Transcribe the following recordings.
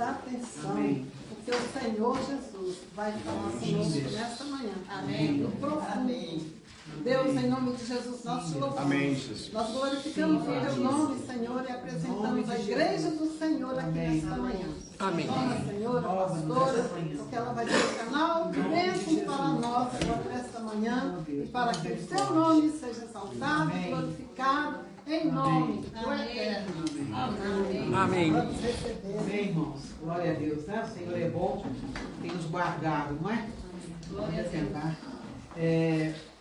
atenção, Amém. porque o Senhor Jesus vai falar conosco nesta manhã. Amém. No profundo. Deus, em nome de Jesus, nós te louvamos. Amém, Jesus. Nós glorificamos o teu nome, Senhor, e apresentamos a igreja do Senhor aqui nesta manhã. Amém. Toma, Senhor, a pastora, porque ela vai ser o canal de bênção para nós nesta manhã e para que o seu nome seja exaltado, glorificado, em nome do Eterno. Amém. Vamos receber. Amém, irmãos. Glória a Deus, né? O Senhor é bom, tem nos guardado, não é? Glória a Deus.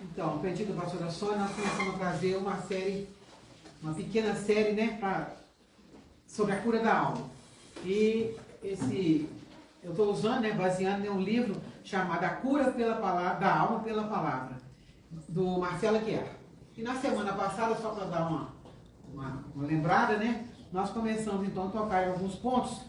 Então, pedido da pastora Sônia, nós começamos a trazer uma série, uma pequena série, né, sobre a cura da alma. E eu estou usando, né, baseando em um livro chamado A Cura pela Palavra, da Alma pela Palavra, do Marcelo Aguiar. E na semana passada, só para dar uma lembrada, né, nós começamos então a tocar em alguns pontos.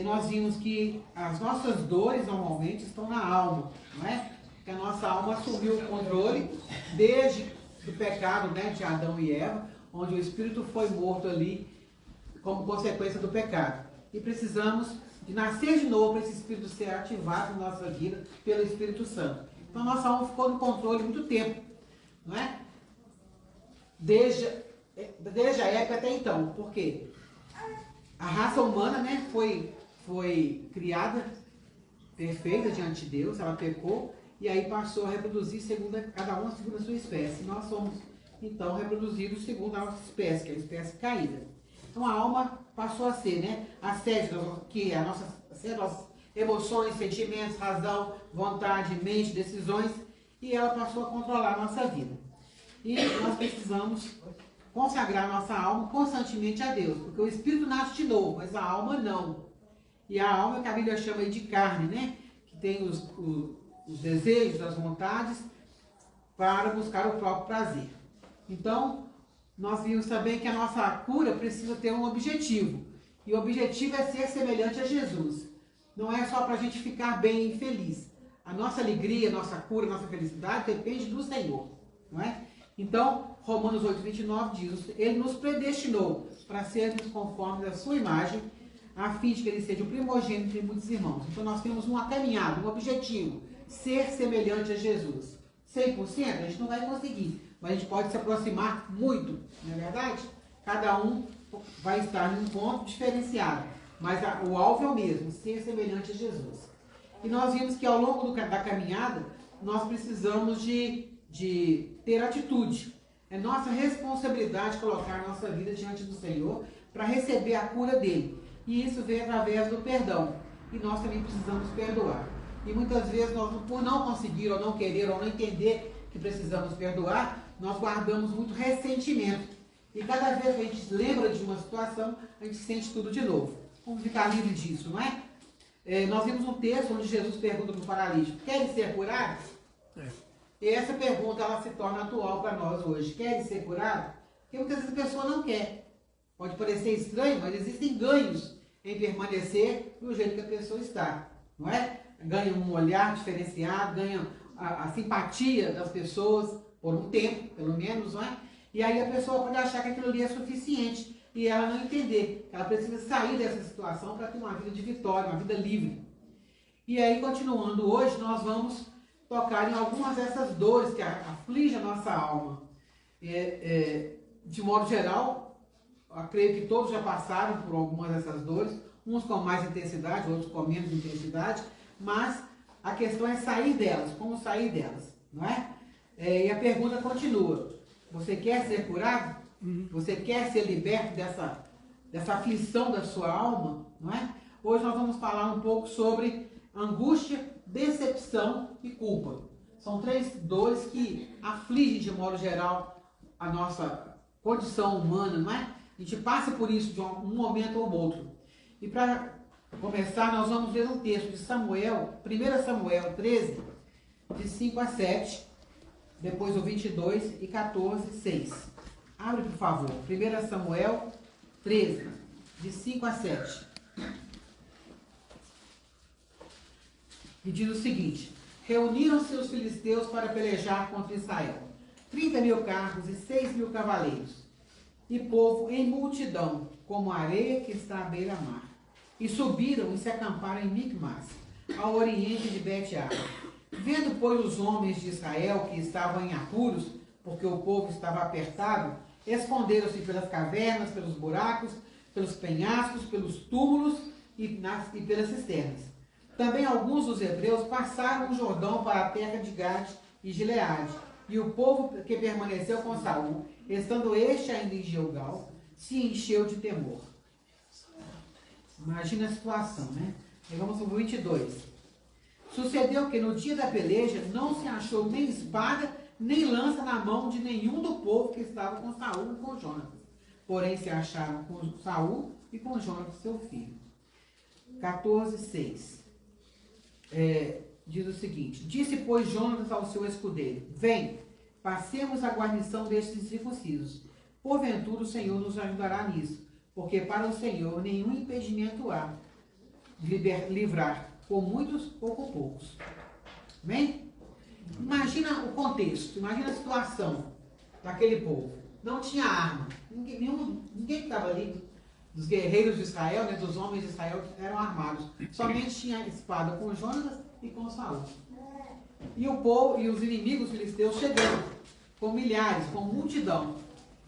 Nós vimos que as nossas dores normalmente estão na alma, não é? Que a nossa alma assumiu o controle desde o pecado, né, de Adão e Eva, onde o espírito foi morto ali como consequência do pecado. E precisamos de nascer de novo para esse espírito ser ativado na nossa vida pelo Espírito Santo. Então a nossa alma ficou no controle muito tempo, não é? Desde a época até então. Por quê? A raça humana, né, foi criada perfeita diante de Deus, ela pecou, e aí passou a reproduzir cada um segundo a sua espécie. Nós somos, então, reproduzidos segundo a nossa espécie, que é a espécie caída. Então a alma passou a ser, né, a sede que é a nossa emoções, sentimentos, razão, vontade, mente, decisões, e ela passou a controlar a nossa vida. E nós precisamos consagrar a nossa alma constantemente a Deus, porque o espírito nasce de novo, mas a alma não. E a alma, que a Bíblia chama de carne, né, que tem os desejos, as vontades, para buscar o próprio prazer. Então, nós vimos também que a nossa cura precisa ter um objetivo. E o objetivo é ser semelhante a Jesus. Não é só para a gente ficar bem e feliz. A nossa alegria, a nossa cura, a nossa felicidade depende do Senhor, não é? Então, Romanos 8:29 diz, Ele nos predestinou para sermos conformes à sua imagem, a fim de que Ele seja o primogênito entre muitos irmãos. Então, nós temos uma caminhada, um objetivo, ser semelhante a Jesus. 100% a gente não vai conseguir, mas a gente pode se aproximar muito, não é verdade? Cada um vai estar em um ponto diferenciado, mas o alvo é o mesmo, ser semelhante a Jesus. E nós vimos que ao longo da caminhada, nós precisamos de ter atitude. É nossa responsabilidade colocar a nossa vida diante do Senhor para receber a cura dele. E isso vem através do perdão. E nós também precisamos perdoar. E muitas vezes, nós, por não conseguir, ou não querer, ou não entender que precisamos perdoar, nós guardamos muito ressentimento. E cada vez que a gente lembra de uma situação, a gente sente tudo de novo. Vamos ficar livre disso, não é? Nós vimos um texto onde Jesus pergunta para o paralítico, querem ser curados? E essa pergunta, ela se torna atual para nós hoje. Querem ser curados? Porque muitas vezes a pessoa não quer. Pode parecer estranho, mas existem ganhos em permanecer do jeito que a pessoa está, não é? Ganha um olhar diferenciado, ganha a simpatia das pessoas por um tempo, pelo menos, não é? E aí a pessoa pode achar que aquilo ali é suficiente e ela não entender que ela precisa sair dessa situação para ter uma vida de vitória, uma vida livre. E aí, continuando hoje, nós vamos tocar em algumas dessas dores que afligem a nossa alma. De modo geral, eu creio que todos já passaram por algumas dessas dores, uns com mais intensidade, outros com menos intensidade, mas a questão é sair delas, como sair delas, não é? E a pergunta continua, você quer ser curado? Você quer ser liberto dessa aflição da sua alma, não é? Hoje nós vamos falar um pouco sobre angústia, decepção e culpa. São três dores que afligem de modo geral a nossa condição humana, não é? A gente passa por isso de um momento ou outro. E para começar, nós vamos ler um texto de Samuel, 1 Samuel 13, de 5 a 7, depois o 22 e 14, 6. Abre, por favor. 1 Samuel 13, de 5 a 7. E diz o seguinte, reuniram-se os filisteus para pelejar contra Israel, 30.000 carros e 6.000 cavaleiros, e povo em multidão, como a areia que está à beira-mar. e subiram e se acamparam em Micmas, ao oriente de Bet-ar. Vendo, pois, os homens de Israel que estavam em apuros, porque o povo estava apertado, esconderam-se pelas cavernas, pelos buracos, pelos penhascos, pelos túmulos e pelas cisternas. Também alguns dos hebreus passaram o Jordão para a terra de Gade e Gileade. E o povo que permaneceu com Saul, estando este ainda em Gilgal, se encheu de temor. Imagina a situação, né? E vamos para o 22. Sucedeu que no dia da peleja não se achou nem espada, nem lança na mão de nenhum do povo que estava com Saul e com Jonatas. Porém se acharam com Saul e com Jonatas, seu filho. 14:6. Diz o seguinte: disse, pois, Jonatas ao seu escudeiro: vem, passemos a guarnição destes circuncisos. Porventura o Senhor nos ajudará nisso, porque para o Senhor nenhum impedimento há de livrar, com muitos ou com poucos. Amém? Imagina o contexto, imagina a situação daquele povo. Não tinha arma, ninguém que estava ali, dos guerreiros de Israel, né, dos homens de Israel, eram armados. Somente tinha espada com Jonatas e com Saul. E o povo e os inimigos filisteus chegando, com milhares, com multidão.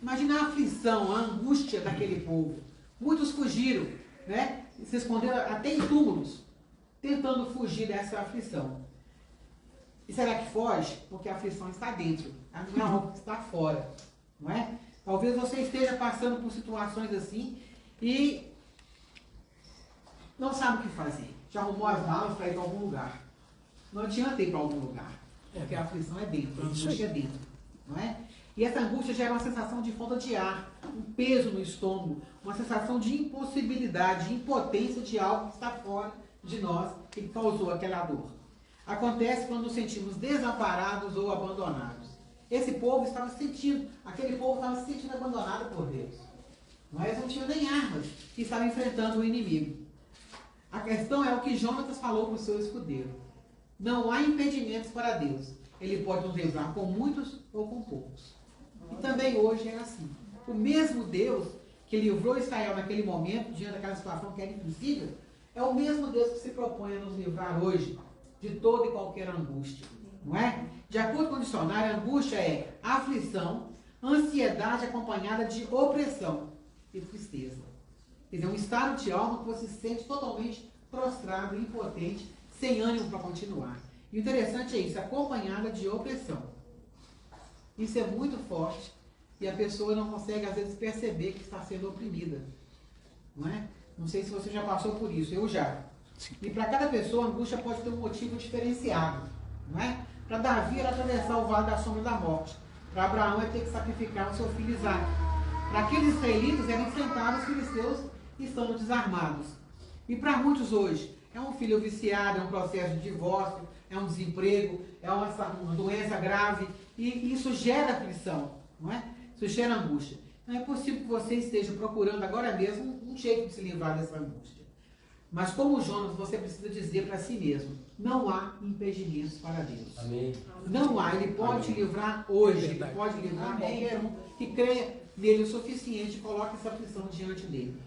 Imagina a aflição, a angústia daquele povo. Muitos fugiram, né? Se esconderam até em túmulos, tentando fugir dessa aflição. E será que foge? Porque a aflição está dentro, não é algo que está fora, não é? Talvez você esteja passando por situações assim e não sabe o que fazer. Já arrumou as malas para ir para algum lugar. Não adianta ir para algum lugar, porque a aflição é dentro, a angústia é dentro, não é? E essa angústia gera uma sensação de falta de ar, um peso no estômago, uma sensação de impossibilidade, de impotência de algo que está fora de nós e que causou aquela dor. Acontece quando nos sentimos desamparados ou abandonados. Esse povo estava se sentindo, aquele povo estava se sentindo abandonado por Deus. Mas não tinham nem armas e estavam enfrentando o inimigo. A questão é o que Jonatas falou para o seu escudeiro: não há impedimentos para Deus. Ele pode nos livrar com muitos ou com poucos. E também hoje é assim. O mesmo Deus que livrou Israel naquele momento, diante daquela situação que era impossível, é o mesmo Deus que se propõe a nos livrar hoje de toda e qualquer angústia. Não é? De acordo com o dicionário, angústia é aflição, ansiedade acompanhada de opressão e tristeza. Quer dizer, um estado de alma que você se sente totalmente prostrado, impotente, sem ânimo para continuar. E o interessante é isso, acompanhada de opressão. Isso é muito forte e a pessoa não consegue, às vezes, perceber que está sendo oprimida. Não é? Não sei se você já passou por isso, eu já. Sim. E para cada pessoa, a angústia pode ter um motivo diferenciado. Não é? Para Davi era atravessar o vale da sombra da morte. Para Abraão é ter que sacrificar o seu filho Isaac. Para aqueles israelitas era enfrentar os filisteus estando desarmados. E para muitos hoje, é um filho viciado, é um processo de divórcio, é um desemprego, é uma doença grave, e isso gera aflição, não é? Isso gera angústia. Não é possível que você esteja procurando agora mesmo um jeito de se livrar dessa angústia. Mas como Jonas, você precisa dizer para si mesmo: não há impedimentos para Deus. Amém. Não há, Ele pode te livrar hoje, Ele pode livrar qualquer um que creia nele o suficiente e coloque essa aflição diante dele.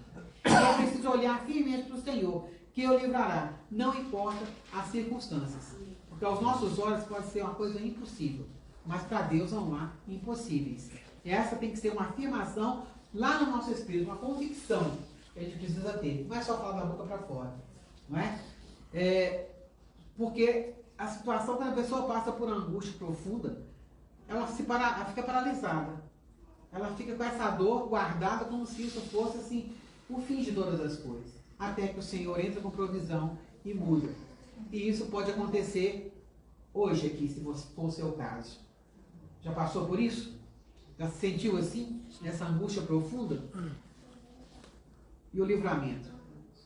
E é preciso olhar firmemente para o Senhor, que o livrará, não importa as circunstâncias. Porque aos nossos olhos pode ser uma coisa impossível, mas para Deus não há impossíveis. E essa tem que ser uma afirmação lá no nosso espírito, uma convicção que a gente precisa ter. Não é só falar da boca para fora, não é? Porque a situação, quando a pessoa passa por uma angústia profunda, ela fica paralisada. Ela fica com essa dor guardada como se isso fosse assim, o fim de todas as coisas. Até que o Senhor entra com provisão e muda. E isso pode acontecer hoje aqui, se for o seu caso. Já passou por isso? Já se sentiu assim? Nessa angústia profunda? E o livramento?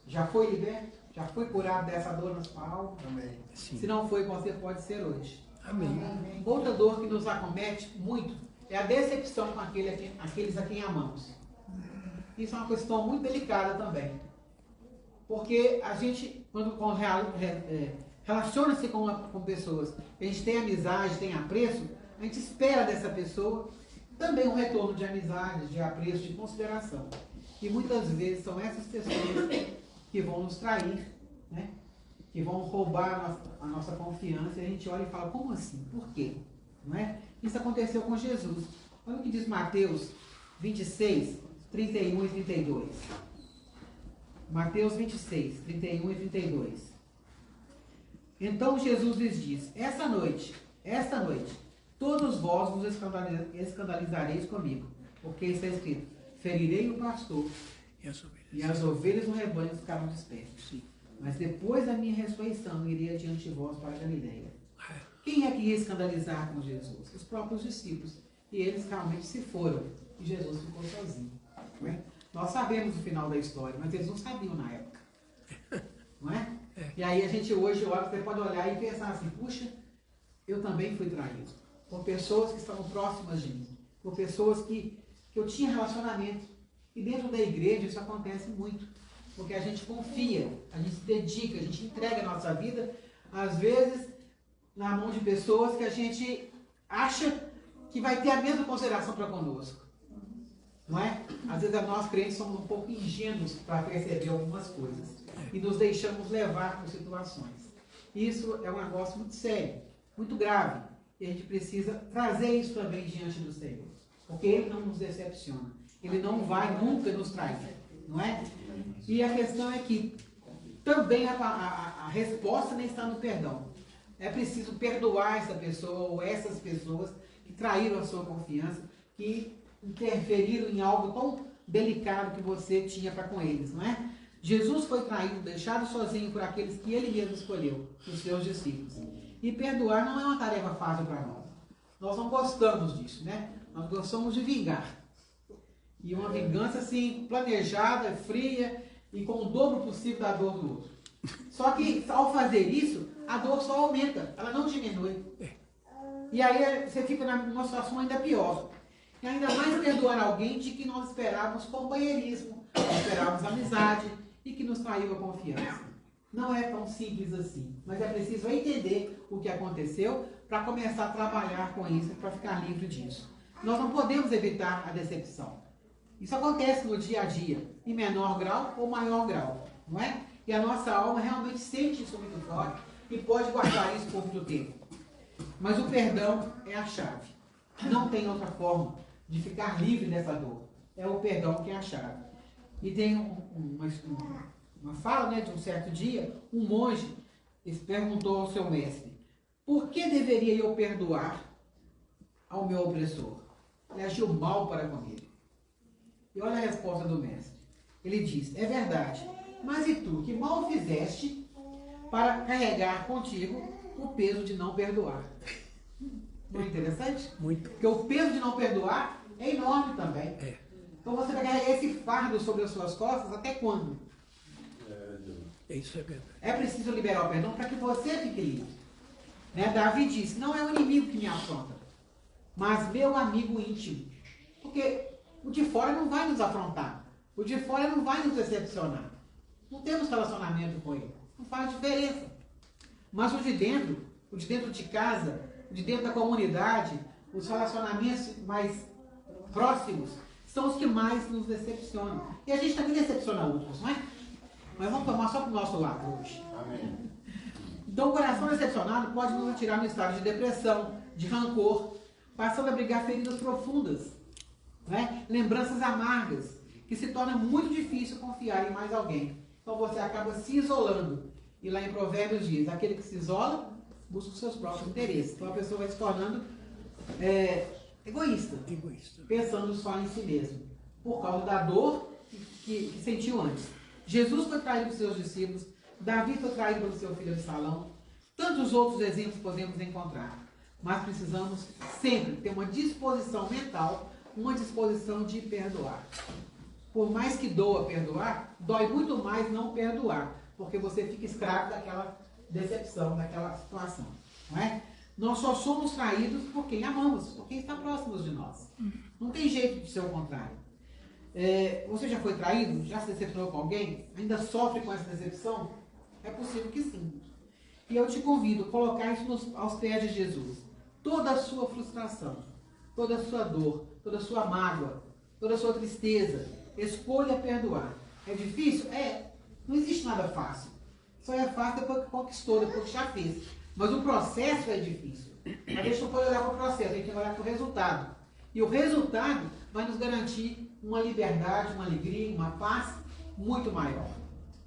Já foi liberto? Já foi curado dessa dor na sua alma? Amém. Se não foi, você pode ser hoje. Amém. Outra dor que nos acomete muito é a decepção com aqueles a quem amamos. Isso é uma questão muito delicada também. Porque a gente, quando relaciona-se com pessoas, a gente tem amizade, tem apreço, a gente espera dessa pessoa também um retorno de amizade, de apreço, de consideração. E muitas vezes são essas pessoas que vão nos trair, né? Que vão roubar a nossa confiança, e a gente olha e fala, como assim? Por quê? Não é? Isso aconteceu com Jesus. Olha o que diz Mateus 26, 31 e 32. Mateus 26, 31 e 32. Então Jesus lhes diz, esta noite, todos vós vos escandalizareis comigo, porque está escrito, ferirei o pastor, e as ovelhas no rebanho ficarão dispersas. Mas depois da minha ressurreição, irei adiante de vós para a Galileia. Quem é que ia escandalizar com Jesus? Os próprios discípulos. E eles realmente se foram. E Jesus ficou sozinho. Não é? Nós sabemos o final da história, mas eles não sabiam na época. Não é? E aí a gente hoje olha, você pode olhar e pensar assim, puxa, eu também fui traído. Por pessoas que estavam próximas de mim. Por pessoas que eu tinha relacionamento. E dentro da igreja isso acontece muito. Porque a gente confia, a gente se dedica, a gente entrega a nossa vida, às vezes, na mão de pessoas que a gente acha que vai ter a mesma consideração para conosco. Não é? Às vezes nós crentes somos um pouco ingênuos para perceber algumas coisas. E nos deixamos levar por situações. Isso é um negócio muito sério, muito grave. E a gente precisa trazer isso também diante do Senhor. Porque Ele não nos decepciona. Ele não vai nunca nos trair. Não é? E a questão é que também a resposta nem está no perdão. É preciso perdoar essa pessoa ou essas pessoas que traíram a sua confiança, que interferiram em algo tão delicado que você tinha para com eles, não é? Jesus foi traído, deixado sozinho por aqueles que ele mesmo escolheu, os seus discípulos. E perdoar não é uma tarefa fácil para nós. Nós não gostamos disso, né? Nós gostamos de vingar. E uma vingança assim, planejada, fria e com o dobro possível da dor do outro. Só que ao fazer isso, a dor só aumenta, ela não diminui. E aí você fica numa situação ainda pior. E ainda mais perdoar alguém de que nós esperávamos companheirismo, esperávamos amizade e que nos traiu a confiança. Não é tão simples assim, mas é preciso entender o que aconteceu para começar a trabalhar com isso, para ficar livre disso. Nós não podemos evitar a decepção. Isso acontece no dia a dia, em menor grau ou maior grau, não é? E a nossa alma realmente sente isso muito forte e pode guardar isso por muito tempo. Mas o perdão é a chave. Não tem outra forma de ficar livre dessa dor. É o perdão que é a chave. E tem uma fala, né, de um certo dia, um monge perguntou ao seu mestre, por que deveria eu perdoar ao meu opressor? Ele agiu mal para comigo. E olha a resposta do mestre. Ele diz, é verdade, mas e tu, que mal fizeste para carregar contigo o peso de não perdoar? Não é interessante? Muito. Porque o peso de não perdoar é enorme também. Então você vai carregar esse fardo sobre as suas costas até quando? Isso é verdade. É preciso liberar o perdão para que você fique livre. Né? Davi disse, não é o inimigo que me afronta, mas meu amigo íntimo. Porque o de fora não vai nos afrontar. O de fora não vai nos decepcionar. Não temos relacionamento com ele. Não faz diferença. Mas o de dentro de casa, o de dentro da comunidade, os relacionamentos mais próximos, são os que mais nos decepcionam. E a gente também decepciona outros, não é? Mas vamos tomar só para o nosso lado hoje. Amém. Então o coração decepcionado pode nos tirar no estado de depressão, de rancor, passando a abrigar feridas profundas, né? Lembranças amargas, que se torna muito difícil confiar em mais alguém. Então você acaba se isolando. E lá em Provérbios diz, aquele que se isola, busca os seus próprios interesses. Então a pessoa vai se tornando egoísta, pensando só em si mesmo, por causa da dor que sentiu antes. Jesus foi traído por seus discípulos, Davi foi traído pelo seu filho Absalão, tantos outros exemplos podemos encontrar, mas precisamos sempre ter uma disposição mental, uma disposição de perdoar. Por mais que doa perdoar, dói muito mais não perdoar, porque você fica escravo daquela decepção, daquela situação, não é? Nós só somos traídos por quem amamos, por quem está próximo de nós. Não tem jeito de ser o contrário. Você já foi traído? Já se decepcionou com alguém? Ainda sofre com essa decepção? É possível que sim. E eu te convido a colocar isso aos pés de Jesus. Toda a sua frustração, toda a sua dor, toda a sua mágoa, toda a sua tristeza, escolha perdoar. É difícil? É. Não existe nada fácil. Só é fácil depois que conquistou, depois que já fez. Mas o processo é difícil. A gente não pode olhar para o processo, a gente tem que olhar para o resultado. E o resultado vai nos garantir uma liberdade, uma alegria, uma paz muito maior.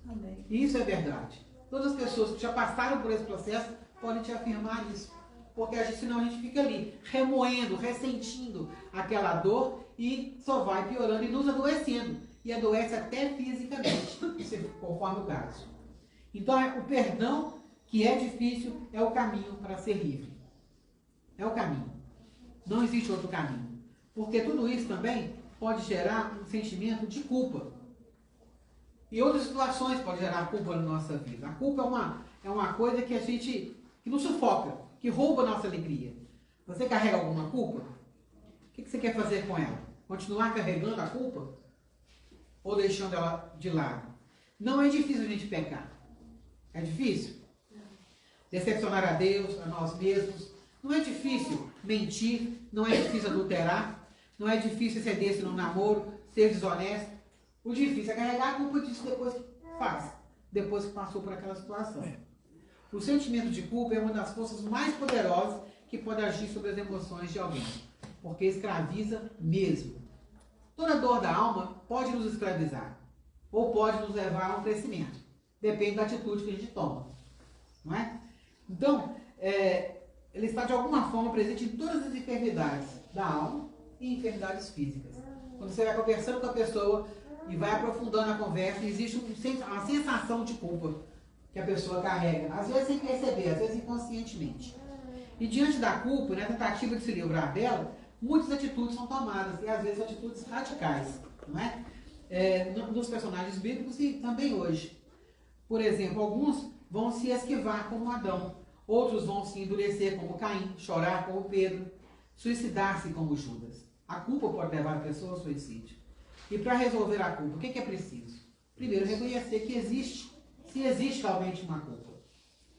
Amém. E isso é verdade. Todas as pessoas que já passaram por esse processo podem te afirmar isso. Porque senão a gente fica ali, remoendo, ressentindo aquela dor e só vai piorando e nos adoecendo. E adoece até fisicamente, conforme o caso. Então, o perdão, que é difícil, é o caminho para ser livre. É o caminho. Não existe outro caminho. Porque tudo isso também pode gerar um sentimento de culpa. E outras situações podem gerar culpa na nossa vida. A culpa é uma coisa que que nos sufoca, que rouba a nossa alegria. Você carrega alguma culpa? O que você quer fazer com ela? Continuar carregando a culpa? Ou deixando ela de lado? Não é difícil a gente pecar. É difícil? Decepcionar a Deus, a nós mesmos. Não é difícil mentir, não é difícil adulterar, não é difícil exceder-se no namoro, ser desonesto. O difícil é carregar a culpa disso depois que faz, depois que passou por aquela situação. O sentimento de culpa é uma das forças mais poderosas que pode agir sobre as emoções de alguém, porque escraviza mesmo. Toda dor da alma pode nos escravizar, ou pode nos levar a um crescimento. Depende da atitude que a gente toma. Não é? Então, ele está de alguma forma presente em todas as enfermidades da alma e enfermidades físicas. Quando você vai conversando com a pessoa e vai aprofundando a conversa, existe uma sensação de culpa que a pessoa carrega, às vezes sem perceber, às vezes inconscientemente. E diante da culpa, na tentativa de se livrar dela, muitas atitudes são tomadas, e às vezes atitudes radicais, não é? Nos personagens bíblicos e também hoje. Por exemplo, alguns vão se esquivar como Adão, outros vão se endurecer como Caim, chorar como Pedro, suicidar-se como Judas. A culpa pode levar a pessoa ao suicídio. E para resolver a culpa, o que é preciso? Primeiro, reconhecer que existe, se existe realmente uma culpa.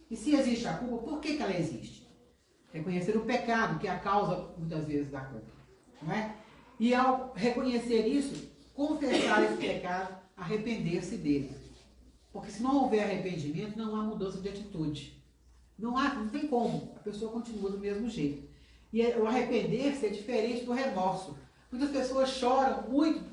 E se existe a culpa, por que ela existe? Reconhecer o pecado, que é a causa, muitas vezes, da culpa. Não é? E ao reconhecer isso, confessar esse pecado, arrepender-se dele. Porque se não houver arrependimento, não há mudança de atitude. Não tem como. A pessoa continua do mesmo jeito. E o arrepender-se é diferente do remorso. Muitas pessoas choram muito,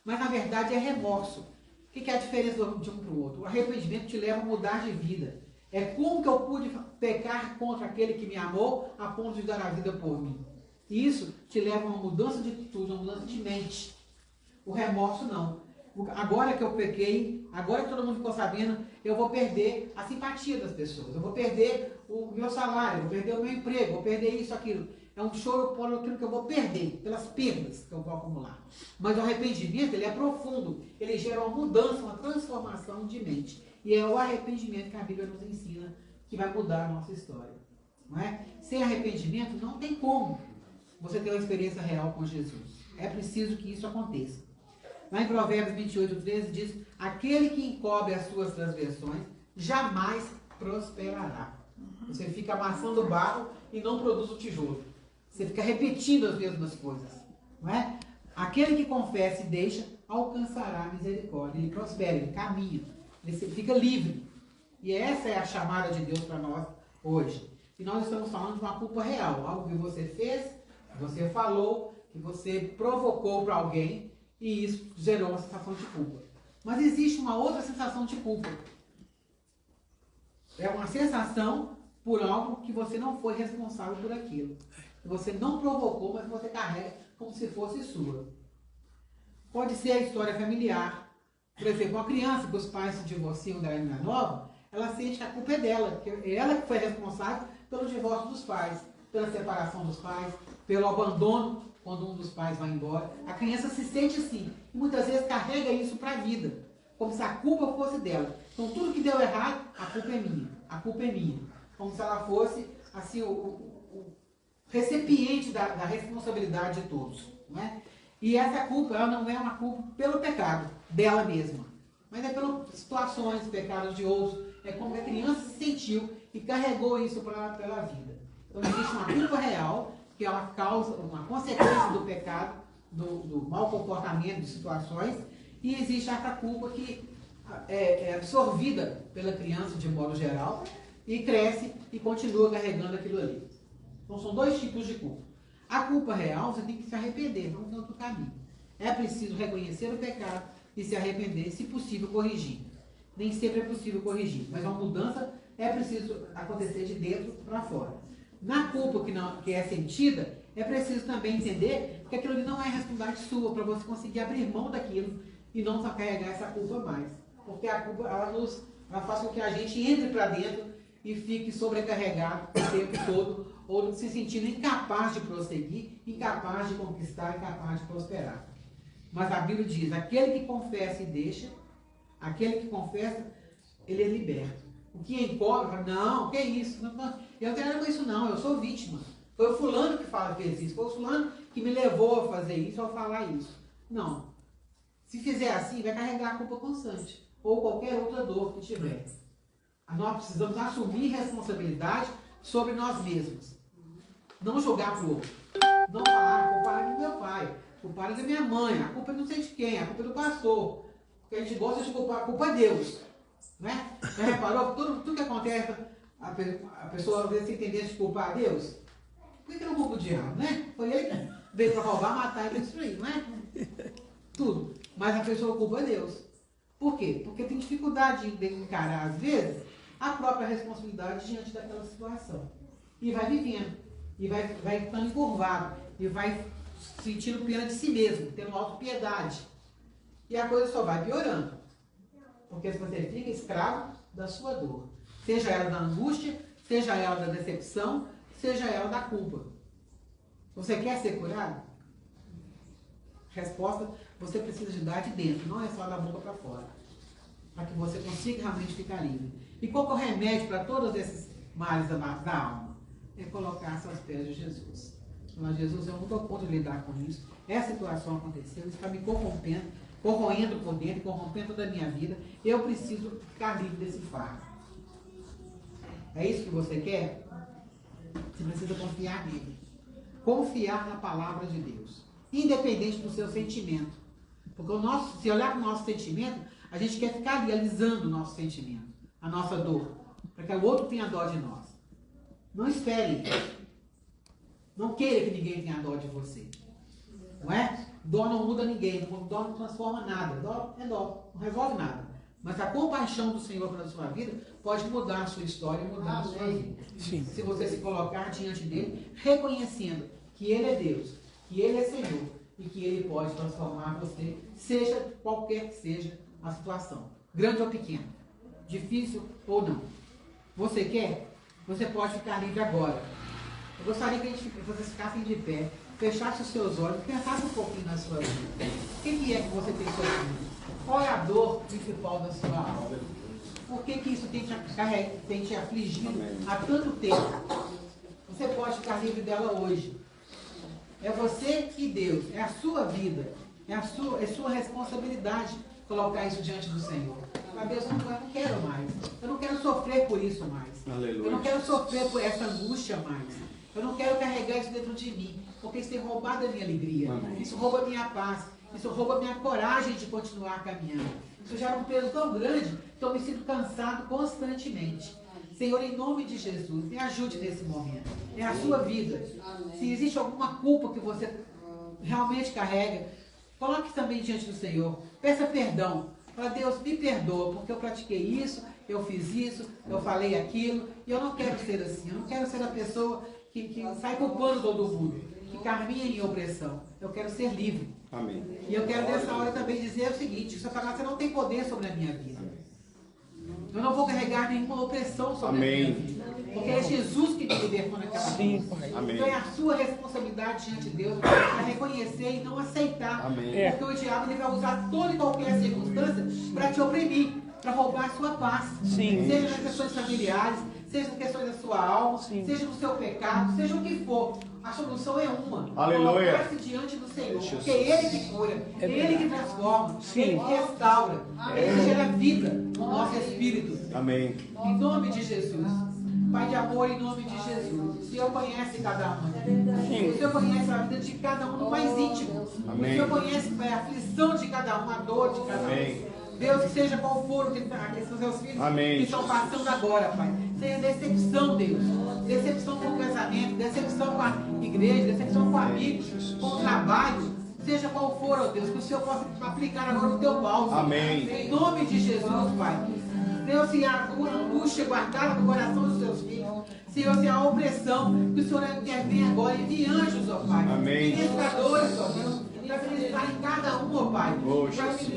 mas na verdade é remorso. O que é a diferença de um para o outro? O arrependimento te leva a mudar de vida. É como que eu pude pecar contra aquele que me amou a ponto de dar a vida por mim. E isso te leva a uma mudança de atitude, uma mudança de mente. O remorso não. Agora que eu pequei, agora que todo mundo ficou sabendo, eu vou perder a simpatia das pessoas. Eu vou perder o meu salário, eu vou perder o meu emprego, vou perder isso, aquilo. É um choro por aquilo que eu vou perder, pelas perdas que eu vou acumular. Mas o arrependimento, ele é profundo. Ele gera uma mudança, uma transformação de mente. E é o arrependimento que a Bíblia nos ensina que vai mudar a nossa história. Não é? Sem arrependimento, não tem como você ter uma experiência real com Jesus. É preciso que isso aconteça. Lá em Provérbios 28:13 diz: aquele que encobre as suas transgressões jamais prosperará. Você fica amassando barro e não produz o tijolo. Você fica repetindo as mesmas coisas. Não é? Aquele que confessa e deixa, alcançará a misericórdia. Ele prospera, ele caminha, ele fica livre. E essa é a chamada de Deus para nós hoje. E nós estamos falando de uma culpa real. Algo que você fez, que você falou, que você provocou para alguém, e isso gerou uma sensação de culpa. Mas existe uma outra sensação de culpa. É uma sensação por algo que você não foi responsável por aquilo. Você não provocou, mas você carrega como se fosse sua. Pode ser a história familiar. Por exemplo, uma criança que os pais se divorciam da menina nova, ela sente que a culpa é dela, que é ela que foi responsável pelo divórcio dos pais, pela separação dos pais, pelo abandono quando um dos pais vai embora. A criança se sente assim, e muitas vezes carrega isso para a vida, como se a culpa fosse dela. Então tudo que deu errado, a culpa é minha, a culpa é minha. Como se ela fosse assim, o recipiente da responsabilidade de todos. Não é? E essa culpa, ela não é uma culpa pelo pecado dela mesma, mas é pelas situações, pecados de outros. É como a criança se sentiu e carregou isso pela vida. Então existe uma culpa real, que é uma causa, uma consequência do pecado, do mau comportamento, de situações, e existe essa culpa que é absorvida pela criança de modo geral e cresce e continua carregando aquilo ali. Então são dois tipos de culpa. A culpa real, você tem que se arrepender, não tem outro caminho. É preciso reconhecer o pecado e se arrepender, se possível corrigir. Nem sempre é possível corrigir, mas uma mudança é preciso acontecer de dentro para fora. Na culpa que é sentida, é preciso também entender que aquilo ali não é responsabilidade sua, para você conseguir abrir mão daquilo e não só carregar essa culpa mais. Porque a culpa, ela faz com que a gente entre para dentro e fique sobrecarregado o tempo todo, ou se sentindo incapaz de prosseguir, incapaz de conquistar, incapaz de prosperar. Mas a Bíblia diz, aquele que confessa e deixa, aquele que confessa, ele é liberto. O que encobre, não, que é isso? Eu não tenho nada com isso não, eu sou vítima. Foi o fulano que fez isso, foi o fulano que me levou a fazer isso, a falar isso. Não. Se fizer assim, vai carregar a culpa constante. Ou qualquer outra dor que tiver. Nós precisamos assumir responsabilidade sobre nós mesmos. Não jogar para o outro. Não falar, a culpa é do meu pai, a culpa é da minha mãe, a culpa é não sei de quem, a culpa é do pastor. Porque a gente gosta de culpar, a culpa é Deus. Né? Já reparou que tudo que acontece, a pessoa às vezes se entender de culpar a Deus? Por que não culpa o diabo, né? Foi ele que veio para roubar, matar e destruir, não é? Tudo. Mas a pessoa culpa Deus. Por quê? Porque tem dificuldade de encarar, às vezes, a própria responsabilidade diante daquela situação. E vai vivendo. E vai ficando encurvado. E vai sentindo pena de si mesmo, tendo autopiedade. E a coisa só vai piorando. Porque você fica escravo da sua dor. Seja ela da angústia, seja ela da decepção, seja ela da culpa. Você quer ser curado? Resposta, você precisa de dar de dentro, não é só da boca para fora. Para que você consiga realmente ficar livre. E qual que é o remédio para todos esses males da alma? É colocar-se aos pés de Jesus. Mas Jesus, eu não dou conta de lidar com isso. Essa situação aconteceu, isso está me corrompendo por dentro, corrompendo toda a minha vida. Eu preciso ficar livre desse fardo. É isso que você quer? Você precisa confiar nele. Confiar na palavra de Deus. Independente do seu sentimento. Porque se olhar para o nosso sentimento, a gente quer ficar ali alisando o nosso sentimento, a nossa dor, para que o outro tenha dó de nós. Não espere. Não queira que ninguém tenha dó de você. Não é? Dó não muda ninguém, dó não transforma nada. Dó é dó, não resolve nada. Mas a compaixão do Senhor para a sua vida pode mudar a sua história, mudar a sua vida. Sim. Se você se colocar diante dele, reconhecendo que ele é Deus, que ele é Senhor e que ele pode transformar você, seja qualquer que seja a situação, grande ou pequena, difícil ou não. Você quer? Você pode ficar livre agora. Eu gostaria que vocês ficassem de pé, fechassem os seus olhos, pensassem um pouquinho na sua vida. O que é que você tem sofrido? Qual é a dor principal da sua alma? Por que isso tem te afligido há tanto tempo? Você pode ficar livre dela hoje. É você e Deus, é a sua vida, é sua responsabilidade colocar isso diante do Senhor. Mas Deus, eu não quero mais. Eu não quero sofrer por isso mais. Aleluia. Eu não quero sofrer por essa angústia mais. Eu não quero carregar isso dentro de mim, porque isso tem roubado a minha alegria. Amém. Isso rouba a minha paz. Isso rouba a minha coragem de continuar caminhando. Isso gera um peso tão grande que eu me sinto cansado constantemente. Senhor, em nome de Jesus, me ajude nesse momento. É a sua vida. Se existe alguma culpa que você realmente carrega, coloque também diante do Senhor. Peça perdão. Fala, Deus, me perdoa, porque eu pratiquei isso, eu fiz isso, eu falei aquilo, e eu não quero ser assim. Eu não quero ser a pessoa que sai culpando todo mundo, que caminha em opressão. Eu quero ser livre. Amém. E eu quero nessa hora também dizer o seguinte: Satanás, você não tem poder sobre a minha vida. Eu não vou carregar nenhuma opressão sobre a minha vida. Porque é Jesus que me libertou naquela vida. Então é a sua responsabilidade diante de Deus para reconhecer e não aceitar. Amém. Porque o diabo ele vai usar toda e qualquer circunstância para te oprimir, para roubar a sua paz. Sim. Seja nas questões familiares, seja nas questões da sua alma, sim, seja no seu pecado, seja o que for. A solução é uma. Aleluia. Colocar-se diante do Senhor. Porque é Ele que cura, é Ele que transforma, sim, Ele que restaura, Ele que gera vida no nosso espírito. Amém. Em nome de Jesus. Pai de amor, em nome de Jesus. O Senhor conhece cada um. O Senhor conhece a vida de cada um no mais íntimo. Amém. O Senhor conhece, Pai, a aflição de cada um, a dor de cada um. Deus, que seja qual for o que são seus filhos Amém. que estão passando agora, Pai. Seja decepção, Deus. Decepção com o casamento, decepção com a igreja, decepção com amigos, com o trabalho. Seja qual for, ó Deus, que o Senhor possa aplicar agora o teu bálsamo. Amém. Em nome de Jesus, Pai. Deus, se a angústia guardada no coração dos seus filhos, Senhor, se a opressão, que o Senhor intervenha agora, envie anjos, ó Pai. Amém. Ministradores, ó Deus, para ministrar em cada um, ó Pai.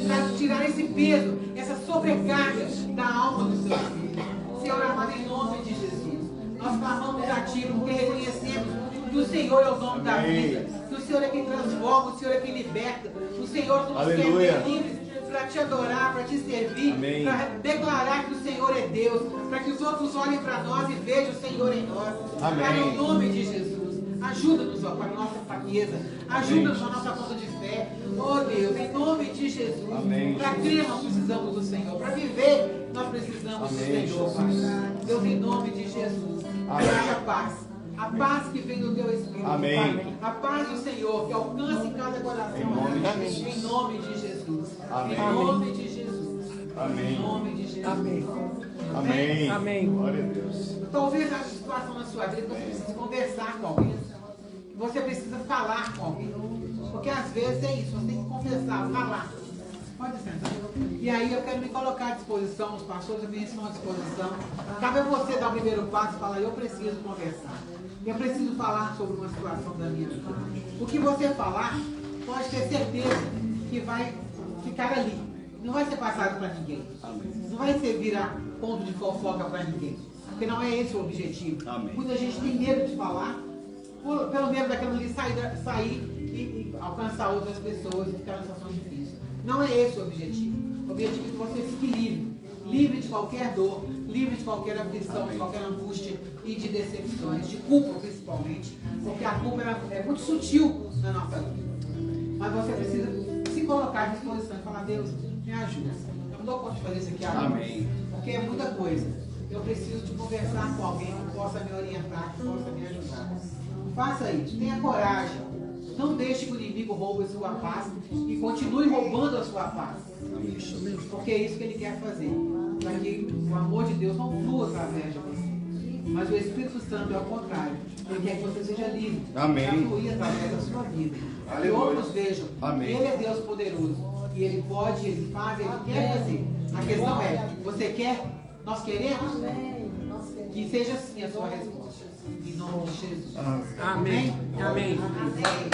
Para tirar esse peso, essa sobrecarga da alma dos seus filhos. Senhor amado, em nome de Jesus, nós clamamos a Ti, porque reconhecemos que o Senhor é o dono da vida, que o Senhor é quem transforma, o Senhor é quem liberta, o Senhor nos quer ter livres para te adorar, para te servir, para declarar que o Senhor é Deus, para que os outros olhem para nós e vejam o Senhor em nós. Pai, em nome de Jesus, ajuda-nos, ó Pai, na nossa fraqueza, ajuda-nos na nossa falta de fé. Oh Deus, em nome de Jesus, para crer nós precisamos do Senhor, para viver nós precisamos do Senhor, Pai. Deus, em nome de Jesus, traga paz. A paz que vem do teu Espírito, Pai. A paz do Senhor que alcance cada coração. Em nome de Jesus. Amém. Em nome de Jesus. Amém. Em nome de Jesus. Amém. Amém. Amém. Glória a Deus. Talvez a situação na sua vida você precise conversar com alguém. Você precisa falar com alguém. Porque às vezes é isso, você tem que conversar, falar. Pode sentar. E aí eu quero me colocar à disposição, os pastores também estão à disposição. Cabe a você dar o primeiro passo e falar, eu preciso conversar. Eu preciso falar sobre uma situação da minha vida. O que você falar, pode ter certeza que vai ficar ali. Não vai ser passado para ninguém. Não vai ser virar ponto de fofoca para ninguém. Porque não é esse o objetivo. Muita gente tem medo de falar, pelo medo daquilo ali sair e alcançar outras pessoas e ficar numa situação difícil. Não é esse o objetivo. O objetivo é que você fique livre. Livre de qualquer dor, livre de qualquer aflição, de qualquer angústia e de decepções, de culpa principalmente, porque a culpa é muito sutil na nossa vida. Mas você precisa se colocar à disposição e falar, Deus, me ajuda. Eu não dou conta de fazer isso aqui agora, porque é muita coisa. Eu preciso de conversar com alguém que possa me orientar, que possa me ajudar. Faça isso, tenha coragem. Não deixe que o inimigo roube a sua paz e continue roubando a sua paz. Porque é isso que ele quer fazer. Para que o amor de Deus não flua através de você. Mas o Espírito Santo é o contrário. Ele quer que você seja livre. Amém. Para fluir através da sua vida. Que outros vejam. Amém. Ele é Deus poderoso. E Ele pode, Ele faz, Ele quer fazer. A questão é, você quer? Nós queremos? Que seja assim a sua resposta. Em nome de Jesus. Amém. Amém. Amém.